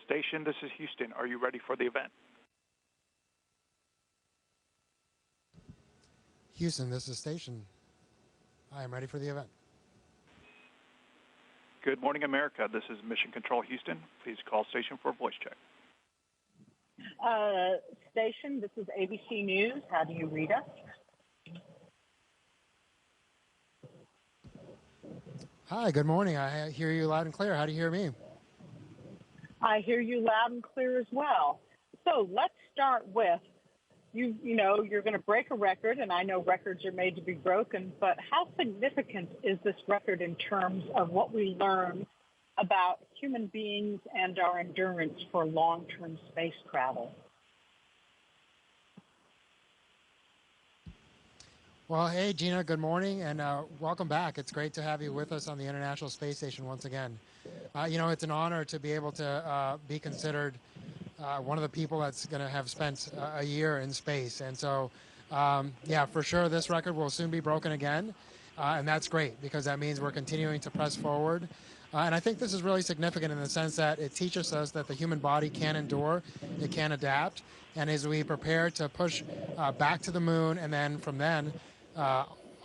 Station, this is Houston. Are you ready for the event? Houston, this is Station. I am ready for the event. Good morning, America. This is Mission Control Houston. Please call station for a voice check. Station, this is ABC News. How do you read us? Hi, good morning. I hear you loud and clear. How do you hear me? I hear you loud and clear as well. So let's start with, you know, you're going to break a record, and I know records are made to be broken, but how significant is this record in terms of what we learn about human beings and our endurance for long-term space travel? Well, hey, Gina, good morning, and welcome back. It's great to have you with us on the International Space Station once again. You know, it's an honor to be able to be considered one of the people that's going to have spent a year in space. And so, yeah, for sure, this record will soon be broken again. And that's great because that means we're continuing to press forward. And I think this is really significant in the sense that it teaches us that the human body can endure, it can adapt. And as we prepare to push back to the moon and then from then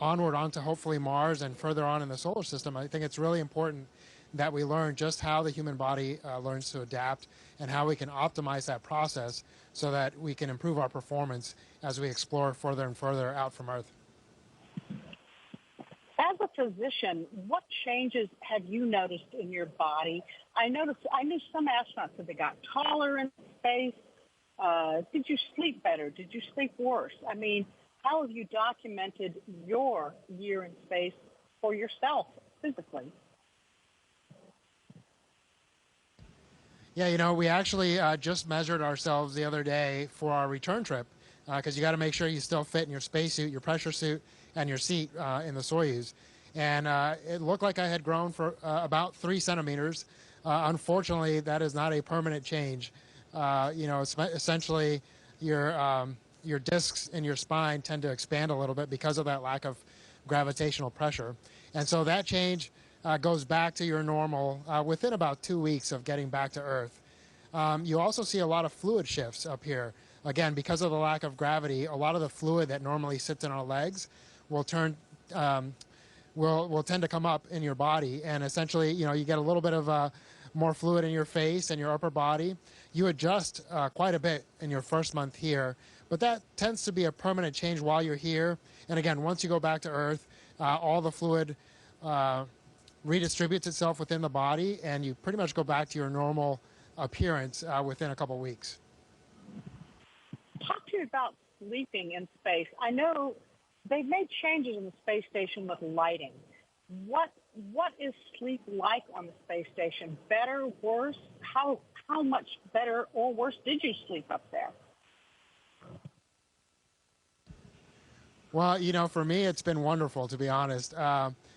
onward onto hopefully Mars and further on in the solar system, I think it's really important that we learn just how the human body learns to adapt and how we can optimize that process so that we can improve our performance as we explore further and further out from Earth. As a physician, what changes have you noticed in your body? I knew some astronauts that they got taller in space. Did you sleep better? Did you sleep worse? I mean, how have you documented your year in space for yourself physically? Yeah, you know, we actually just measured ourselves the other day for our return trip because you got to make sure you still fit in your spacesuit, your pressure suit, and your seat in the Soyuz. And it looked like I had grown for about 3 centimeters. Unfortunately, that is not a permanent change. You know, essentially your discs in your spine tend to expand a little bit because of that lack of gravitational pressure. And so that change goes back to your normal within about 2 weeks of getting back to Earth. You also see a lot of fluid shifts up here. Again, because of the lack of gravity, a lot of the fluid that normally sits in our legs will tend to come up in your body. And essentially, you know, you get a little bit of more fluid in your face and your upper body. You adjust quite a bit in your first month here, but that tends to be a permanent change while you're here. And again, once you go back to Earth, all the fluid redistributes itself within the body, and you pretty much go back to your normal appearance within a couple weeks. Talk to me about sleeping in space. I know they've made changes in the space station with lighting. What is sleep like on the space station? Better, worse? How much better or worse did you sleep up there? Well, you know, for me, it's been wonderful, to be honest.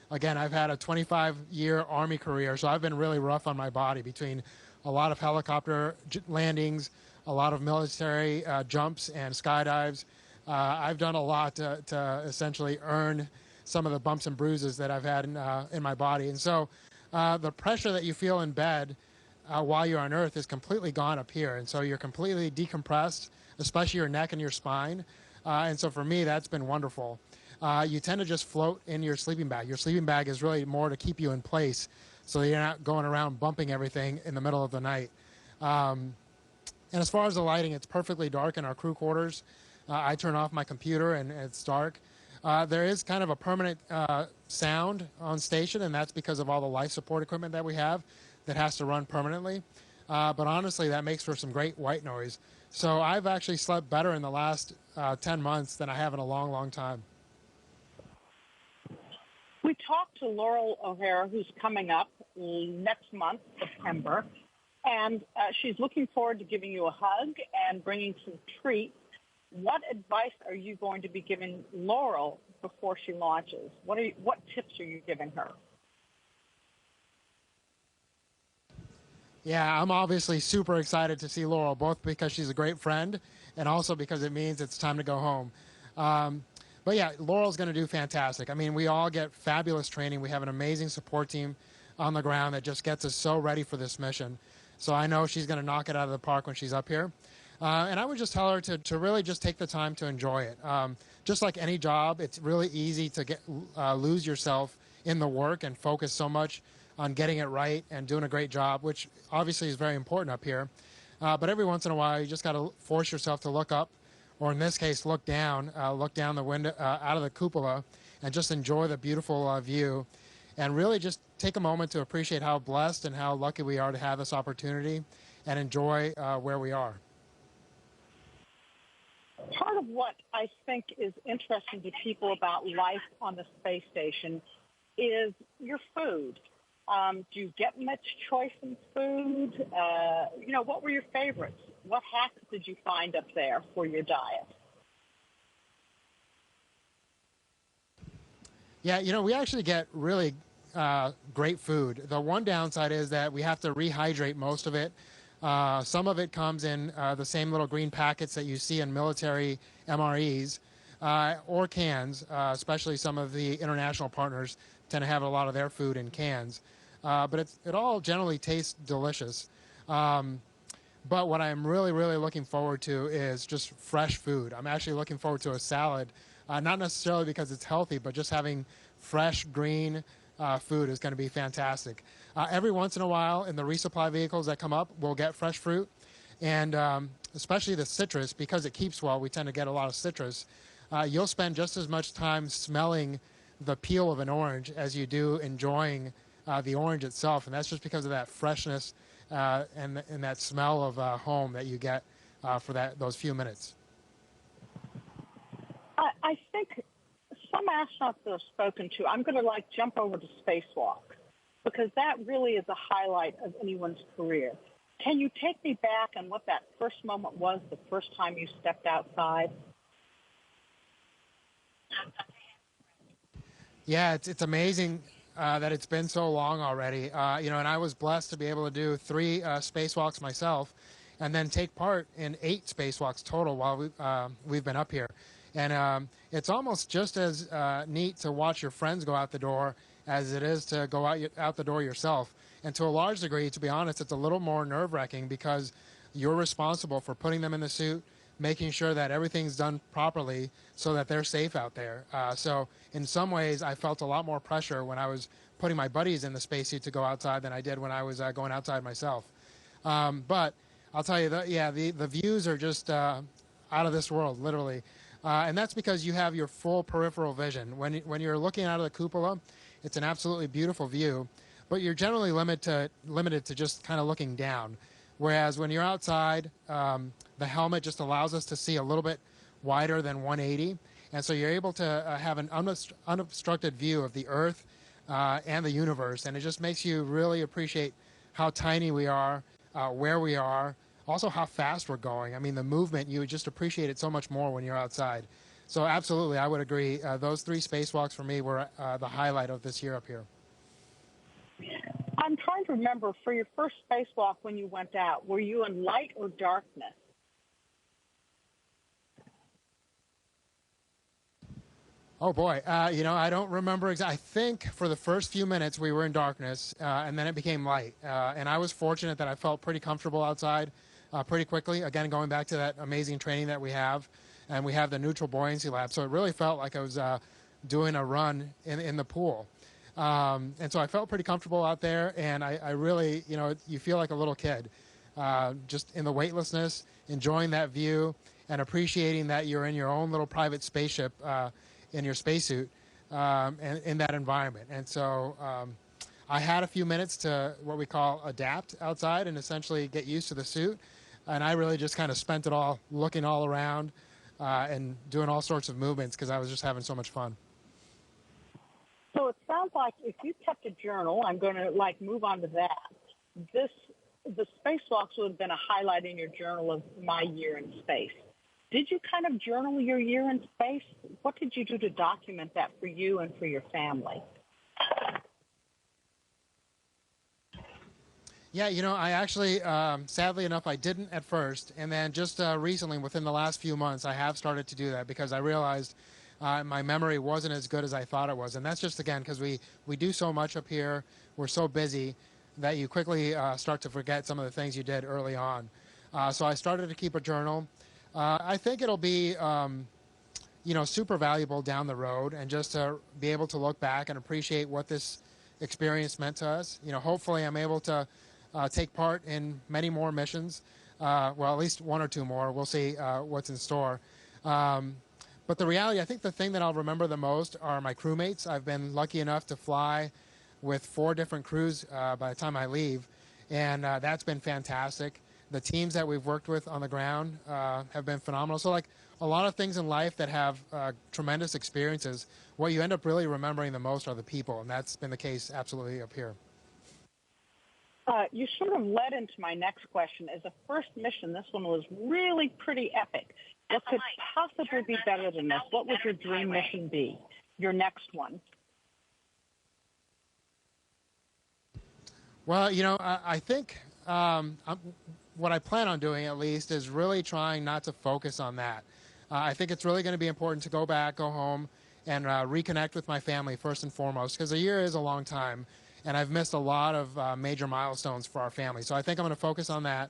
Again, I've had a 25-year Army career, so I've been really rough on my body between a lot of helicopter landings, a lot of military jumps and skydives. I've done a lot to essentially earn some of the bumps and bruises that I've had in my body. And so the pressure that you feel in bed while you're on Earth is completely gone up here. And so you're completely decompressed, especially your neck and your spine. And so for me, that's been wonderful. You tend to just float in your sleeping bag. Your sleeping bag is really more to keep you in place so you're not going around bumping everything in the middle of the night. And as far as the lighting, it's perfectly dark in our crew quarters. I turn off my computer and it's dark. There is kind of a permanent sound on station, and that's because of all the life support equipment that we have that has to run permanently. But honestly, that makes for some great white noise. So I've actually slept better in the last 10 months than I have in a long, long time. We talked to Laurel O'Hara, who's coming up next month, September, and she's looking forward to giving you a hug and bringing some treats. What advice are you going to be giving Laurel before she launches? What tips are you giving her? Yeah, I'm obviously super excited to see Laurel, both because she's a great friend and also because it means it's time to go home. But yeah, Laurel's going to do fantastic. I mean, we all get fabulous training. We have an amazing support team on the ground that just gets us so ready for this mission. So I know she's going to knock it out of the park when she's up here. And I would just tell her to really just take the time to enjoy it. Just like any job, it's really easy to lose yourself in the work and focus so much on getting it right and doing a great job, which obviously is very important up here. But every once in a while, you just got to force yourself to look up, or in this case, look down the window, out of the cupola, and just enjoy the beautiful view. And really just take a moment to appreciate how blessed and how lucky we are to have this opportunity and enjoy where we are. Part of what I think is interesting to people about life on the space station is your food. Do you get much choice in food? What were your favorites? What hacks did you find up there for your diet? Yeah, we actually get really great food. The one downside is that we have to rehydrate most of it. Some of it comes in the same little green packets that you see in military MREs or cans, especially some of the international partners tend to have a lot of their food in cans. But it all generally tastes delicious. But what I'm really, really looking forward to is just fresh food. I'm actually looking forward to a salad, not necessarily because it's healthy, but just having fresh, green food is going to be fantastic. Every once in a while, in the resupply vehicles that come up, we'll get fresh fruit, and especially the citrus, because it keeps well, we tend to get a lot of citrus. You'll spend just as much time smelling the peel of an orange as you do enjoying the orange itself, and that's just because of that freshness and that smell of home that you get for those few minutes. I think some astronauts that I've spoken to, I'm going to jump over to spacewalk because that really is a highlight of anyone's career. Can you take me back on what that first moment was, the first time you stepped outside? Yeah, it's amazing that it's been so long already. And I was blessed to be able to do 3 spacewalks myself, and then take part in 8 spacewalks total while we've been up here. And it's almost just as neat to watch your friends go out the door as it is to go out the door yourself. And to a large degree, to be honest, it's a little more nerve-wracking because you're responsible for putting them in the suit, making sure that everything's done properly so that they're safe out there. So in some ways, I felt a lot more pressure when I was putting my buddies in the spacesuit to go outside than I did when I was going outside myself. But I'll tell you, the views are just out of this world, literally. And that's because you have your full peripheral vision. When you're looking out of the cupola, it's an absolutely beautiful view, but you're generally limited to just kind of looking down. Whereas when you're outside, the helmet just allows us to see a little bit wider than 180. And so you're able to have an unobstructed view of the Earth and the universe. And it just makes you really appreciate how tiny we are, where we are, also how fast we're going. I mean, the movement, you would just appreciate it so much more when you're outside. So absolutely, I would agree. Those 3 spacewalks for me were the highlight of this year up here. I'm trying to remember, for your first spacewalk when you went out, were you in light or darkness? Oh, boy. I don't remember exactly. I think for the first few minutes we were in darkness, and then it became light. And I was fortunate that I felt pretty comfortable outside pretty quickly. Again, going back to that amazing training that we have, and we have the neutral buoyancy lab. So it really felt like I was doing a run in the pool. And so I felt pretty comfortable out there, and I really, you feel like a little kid, just in the weightlessness, enjoying that view, and appreciating that you're in your own little private spaceship in your spacesuit and in that environment. And so I had a few minutes to what we call adapt outside and essentially get used to the suit. And I really just kind of spent it all looking all around and doing all sorts of movements because I was just having so much fun. So it sounds like if you kept a journal, I'm going to move on to that. The spacewalks would have been a highlight in your journal of my year in space. Did you kind of journal your year in space? What did you do to document that for you and for your family? Yeah, I actually, sadly enough, I didn't at first. And then just recently, within the last few months, I have started to do that because I realized my memory wasn't as good as I thought it was. And that's just, again, because we do so much up here. We're so busy. that you quickly start to forget some of the things you did early on. So I started to keep a journal. I think it'll be super valuable down the road, and just to be able to look back and appreciate what this experience meant to us. Hopefully I'm able to take part in many more missions. Well, at least one or two more. We'll see what's in store. But the reality, I think the thing that I'll remember the most are my crewmates. I've been lucky enough to fly with 4 different crews by the time I leave, and that's been fantastic. The teams that we've worked with on the ground have been phenomenal. So, like a lot of things in life that have tremendous experiences, what you end up really remembering the most are the people, and that's been the case absolutely up here. You sort of led into my next question. As a first mission, this one was really pretty epic. What could possibly be better than this? What would your dream mission be, your next one? Well, I think what I plan on doing, at least, is really trying not to focus on that. I think it's really going to be important to go back, go home, and reconnect with my family first and foremost, because a year is a long time, and I've missed a lot of major milestones for our family. So I think I'm going to focus on that.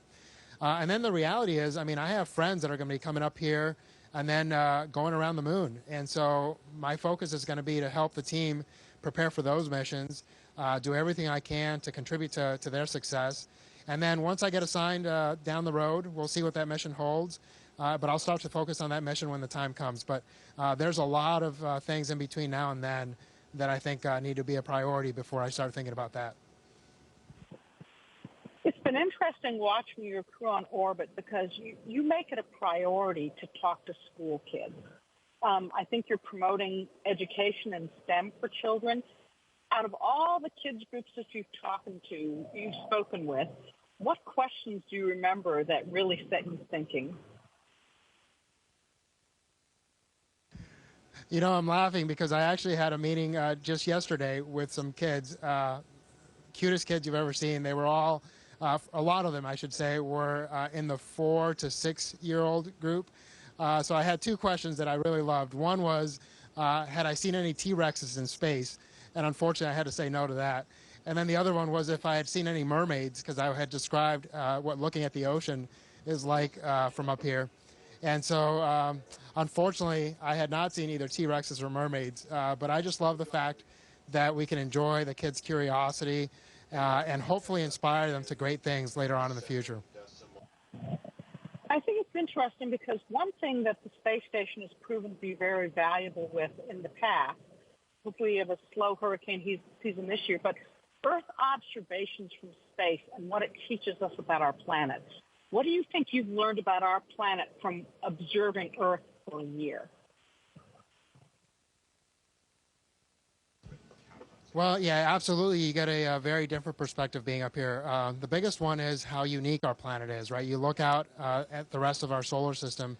And then the reality is, I have friends that are going to be coming up here and then going around the moon. And so my focus is going to be to help the team prepare for those missions, do everything I can to contribute to their success. And then once I get assigned down the road, we'll see what that mission holds. But I'll start to focus on that mission when the time comes. But there's a lot of things in between now and then that I think need to be a priority before I start thinking about that. It's been interesting watching your crew on orbit because you make it a priority to talk to school kids. I think you're promoting education and STEM for children. Out of all the kids groups that you've spoken with, what questions do you remember that really set you thinking? I'm laughing because I actually had a meeting just yesterday with some kids, cutest kids you've ever seen. They were all, a lot of them, I should say, were in the 4 to 6 year old group. So I had 2 questions that I really loved. One was, had I seen any T-Rexes in space? And unfortunately, I had to say no to that. And then the other one was if I had seen any mermaids, because I had described what looking at the ocean is like from up here. And so, unfortunately, I had not seen either T-Rexes or mermaids. But I just love the fact that we can enjoy the kids' curiosity and hopefully inspire them to great things later on in the future. I think it's interesting because one thing that the space station has proven to be very valuable with in the past, hopefully you have a slow hurricane season this year, but Earth observations from space and what it teaches us about our planet. What do you think you've learned about our planet from observing Earth for a year? Well, yeah, absolutely. You get a very different perspective being up here. The biggest one is how unique our planet is, right? You look out at the rest of our solar system,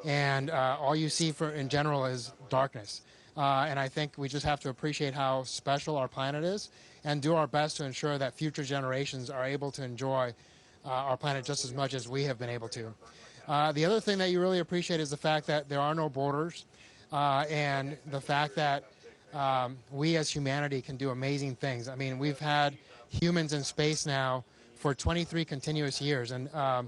and all you see in general is darkness. And I think we just have to appreciate how special our planet is and do our best to ensure that future generations are able to enjoy our planet just as much as we have been able to. The other thing that you really appreciate is the fact that there are no borders and the fact that we as humanity can do amazing things. I mean, we've had humans in space now for 23 continuous years, and I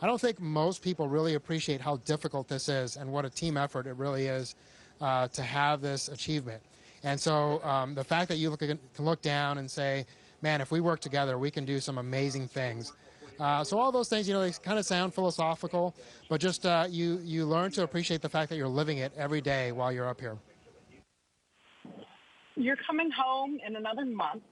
don't think most people really appreciate how difficult this is and what a team effort it really is to have this achievement. And so the fact that you can look down and say, man, if we work together, we can do some amazing things. So all those things, they kind of sound philosophical, but just you learn to appreciate the fact that you're living it every day while you're up here. You're coming home in another month.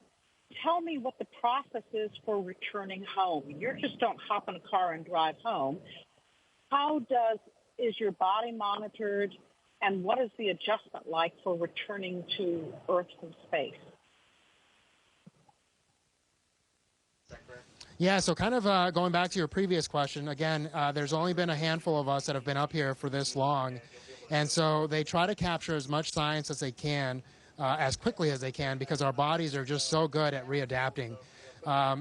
Tell me what the process is for returning home. You just don't hop in a car and drive home. Is your body monitored, and what is the adjustment like for returning to Earth from space? Yeah, so kind of going back to your previous question, again, there's only been a handful of us that have been up here for this long, and so they try to capture as much science as they can, as quickly as they can, because our bodies are just so good at readapting.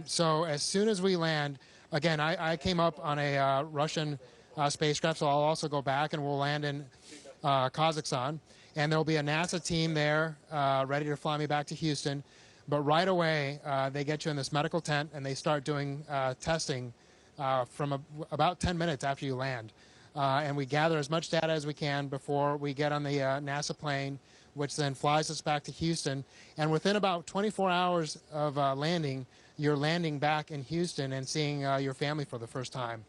So as soon as we land, again, I came up on a Russian spacecraft, so I'll also go back and we'll land in Kazakhstan, and there'll be a NASA team there ready to fly me back to Houston. But right away, they get you in this medical tent and they start doing testing from about 10 minutes after you land. And we gather as much data as we can before we get on the NASA plane, which then flies us back to Houston. And within about 24 hours of landing, you're landing back in Houston and seeing your family for the first time.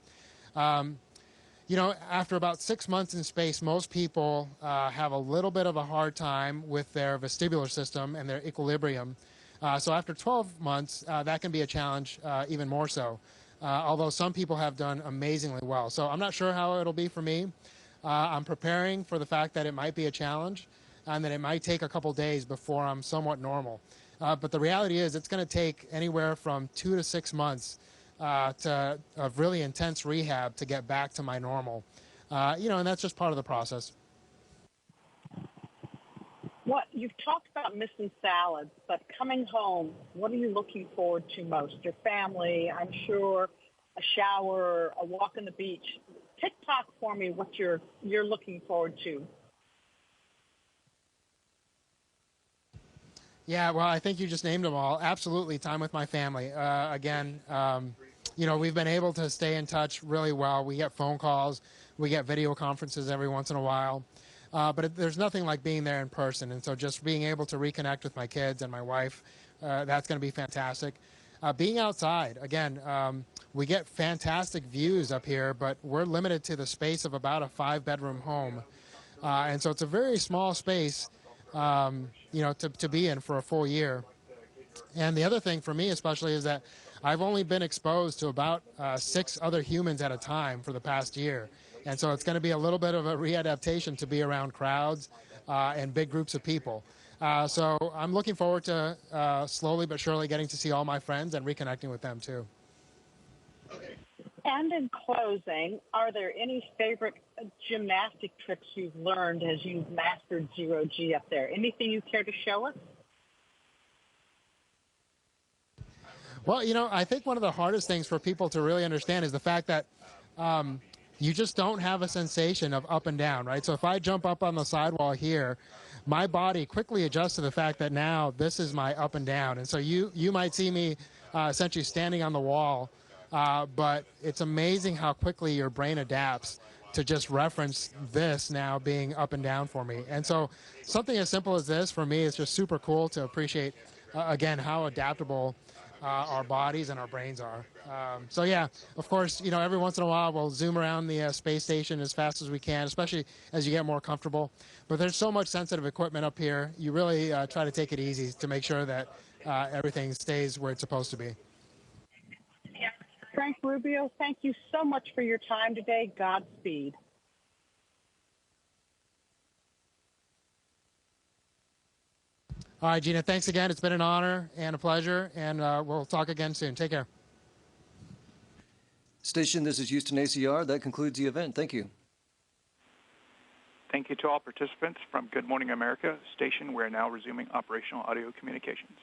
You know, after about 6 months in space, most people have a little bit of a hard time with their vestibular system and their equilibrium. So after 12 months, that can be a challenge even more so, although some people have done amazingly well. So I'm not sure how it'll be for me. I'm preparing for the fact that it might be a challenge and that it might take a couple days before I'm somewhat normal. But the reality is it's going to take anywhere from 2 to 6 months of really intense rehab to get back to my normal. You know, and that's just part of the process. What you've talked about missing salads, but coming home, what are you looking forward to most? Your family, I'm sure, a shower, a walk on the beach. TikTok for me what you're looking forward to. Yeah, well, I think you just named them all. Absolutely, time with my family. Again, you know, we've been able to stay in touch really well. We get phone calls, we get video conferences every once in a while. But there's nothing like being there in person. And so just being able to reconnect with my kids and my wife, that's going to be fantastic. Being outside, again, we get fantastic views up here, but we're limited to the space of about a 5-bedroom home. And so it's a very small space, you know, to be in for a full year. And the other thing for me especially is that I've only been exposed to about 6 other humans at a time for the past year. And so it's going to be a little bit of a readaptation to be around crowds and big groups of people. So I'm looking forward to slowly but surely getting to see all my friends and reconnecting with them too. And in closing, are there any favorite gymnastic tricks you've learned as you've mastered zero-G up there? Anything you care to show us? Well, you know, I think one of the hardest things for people to really understand is the fact that you just don't have a sensation of up and down, right? So if I jump up on the sidewall here, my body quickly adjusts to the fact that now this is my up and down. And so you might see me essentially standing on the wall, but it's amazing how quickly your brain adapts to just reference this now being up and down for me. And so something as simple as this for me is just super cool to appreciate, again, how adaptable our bodies and our brains are. So yeah, of course, you know, every once in a while we'll zoom around the space station as fast as we can, especially as you get more comfortable. But there's so much sensitive equipment up here. You really try to take it easy to make sure that everything stays where it's supposed to be. Frank Rubio, thank you so much for your time today. Godspeed. All right, Gina, thanks again. It's been an honor and a pleasure, and we'll talk again soon. Take care. Station, this is Houston ACR. That concludes the event. Thank you. Thank you to all participants from Good Morning America Station. We're now resuming operational audio communications.